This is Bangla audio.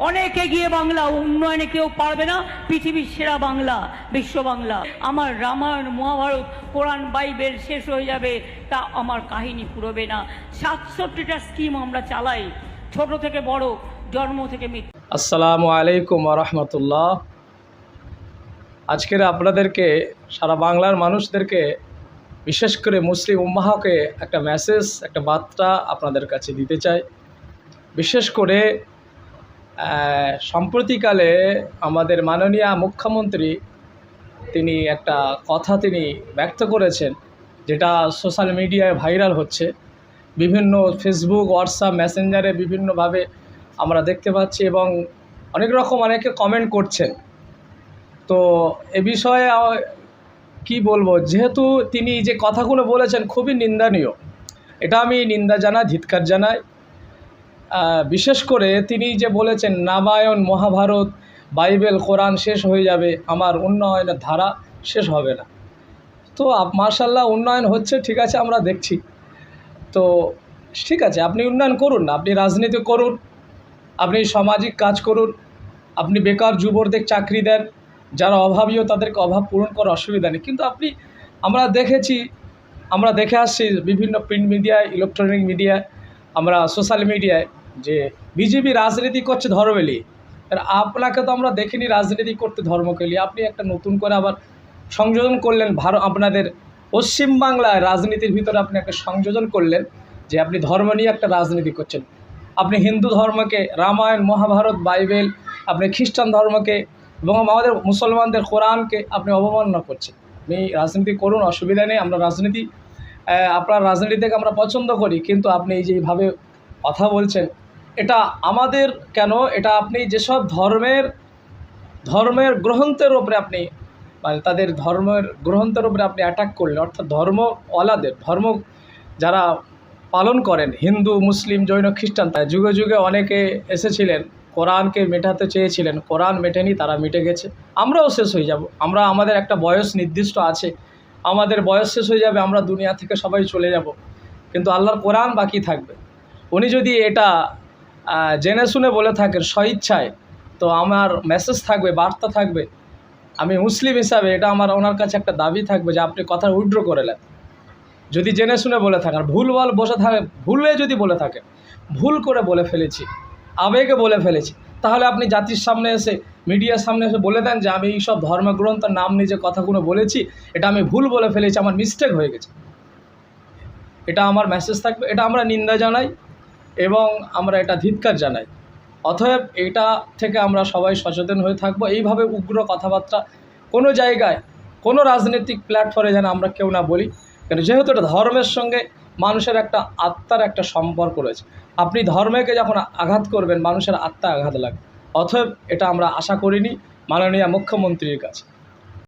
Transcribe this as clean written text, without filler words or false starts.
অনেক এগিয়ে বাংলা, উন্নয়নে কেউ পারবে না, পৃথিবীর সেরা বাংলা, বিশ্ব বাংলা। আমার রামায়ণ, মহাভারত, কোরআন, বাইবেল শেষ হয়ে যাবে, তা আমার কাহিনী পুরোবে না। 67টা স্কিম আমরা চালাই, ছোট থেকে বড়, জন্ম থেকে মৃত্যু। আসসালামু আলাইকুম ওয়া রাহমাতুল্লাহ। আজকের আপনাদেরকে, সারা বাংলার মানুষদেরকে, বিশেষ করে মুসলিম উম্মাহকে একটা মেসেজ, একটা বার্তা আপনাদের কাছে দিতে চাই। বিশেষ করে সম্প্রতিকালে আমাদের মাননীয় মুখ্যমন্ত্রী তিনি একটা কথা ব্যক্ত করেছেন, যেটা সোশ্যাল মিডিয়ায় ভাইরাল হচ্ছে। বিভিন্ন ফেসবুক, হোয়াটসঅ্যাপ, মেসেঞ্জারে বিভিন্নভাবে আমরা দেখতে পাচ্ছি এবং অনেকে কমেন্ট করছেন। তো এ বিষয়ে কি বলবো, যেহেতু তিনি যে কথাগুলো বলেছেন খুবই নিন্দনীয়, এটা আমি নিন্দা জানাই, ধিক্কার জানাই। বিশেষ করে তিনি যে বলেছেন রামায়ণ, মহাভারত, বাইবেল, কোরআন শেষ হয়ে যাবে, আমার উন্নয়নের ধারা শেষ হবে না। তো মাশাআল্লাহ উন্নয়ন হচ্ছে, ঠিক আছে, আমরা দেখছি। তো ঠিক আছে, আপনি উন্নয়ন করুন না, আপনি রাজনীতি করুন, আপনি সামাজিক কাজ করুন, আপনি বেকার যুবকদের চাকরি দেন, যারা অভাবীও তাদেরকে অভাব পূরণ করার অসুবিধা নেই। কিন্তু আমরা দেখে আসছি বিভিন্ন প্রিন্ট মিডিয়ায়, ইলেকট্রনিক মিডিয়ায়, আমরা সোশ্যাল মিডিয়ায়, যে বিজেপি রাজনীতি করছে ধর্ম নিয়ে। আর আপনাকে তো আমরা দেখিনি রাজনীতি করতে ধর্মকে নিয়ে। আপনি একটা নতুন করে আবার সংযোজন করলেন, আপনাদের পশ্চিমবাংলায় রাজনীতির ভিতরে আপনি একটা সংযোজন করলেন যে আপনি ধর্ম নিয়ে একটা রাজনীতি করছেন। আপনি হিন্দু ধর্মকে, রামায়ণ, মহাভারত, বাইবেল, আপনি খ্রিস্টান ধর্মকে এবং আমাদের মুসলমানদের কোরআনকে আপনি অবমাননা করছেন। আপনি রাজনীতি করুন, অসুবিধা নেই। আপনার রাজনীতি থেকে আমরা পছন্দ করি, কিন্তু আপনি এই যেভাবে কথা বলছেন, এটা আমাদের কেন, এটা আপনি যেসব ধর্মের গ্রন্থের ওপরে আপনি, মানে তাদের ধর্মের গ্রন্থের উপরে আপনি অ্যাটাক করলেন, অর্থাৎ ধর্মওয়ালাদের, ধর্ম যারা পালন করেন, হিন্দু, মুসলিম, জৈন, খ্রিস্টান, যুগে যুগে অনেকে এসেছিলেন, কোরআনকে মেটাতে চেয়েছিলেন, কোরআন মেটেনি, তারা মিটে গেছে। আমরাও শেষ হয়ে যাব। আমাদের একটা বয়স নির্দিষ্ট আছে, আমাদের বয়স শেষ হয়ে যাবে, আমরা দুনিয়া থেকে সবাই চলে যাব, কিন্তু আল্লাহর কোরআন বাকি থাকবে। উনি যদি এটা জেনে শুনে বলে থাকেন স্বইচ্ছায়, তো আমার মেসেজ থাকবে, বার্তা থাকবে, আমি মুসলিম হিসাবে এটা ওনার কাছে একটা দাবি থাকবে যে আপনি কথা উইথড্র করে নেন। যদি জেনে শুনে বলে থাকেন, ভুলে যদি বলে থাকেন, ভুল করে বলে ফেলেছি, আবেগে বলে ফেলেছি, তাহলে আপনি জাতির সামনে এসে, মিডিয়ার সামনে এসে বলে দেন যে আমি এইসব ধর্মগ্রন্থের নাম নিয়ে যে কথাগুলো বলেছি, এটা আমি ভুল বলে ফেলেছি, আমার মিস্টেক হয়ে গেছে। এটা আমার মেসেজ থাকবে, এটা আমরা নিন্দা জানাই এবং আমরা এটা ধিক্কার জানাই। অতএব এটা থেকে আমরা সবাই সচেতন হয়ে থাকবো। এইভাবে উগ্র কথাবার্তা কোনো জায়গায়, কোনো রাজনৈতিক প্ল্যাটফর্মে যেন আমরা কেউ না বলি, কেন যেহেতু এটা ধর্মের সঙ্গে মানুষের একটা আত্মার একটা সম্পর্ক রয়েছে। আপনি ধর্মকে যখন আঘাত করবেন, মানুষের আত্মা আঘাত লাগবে। অতএব এটা আমরা আশা করিনি মাননীয় মুখ্যমন্ত্রীর কাছে।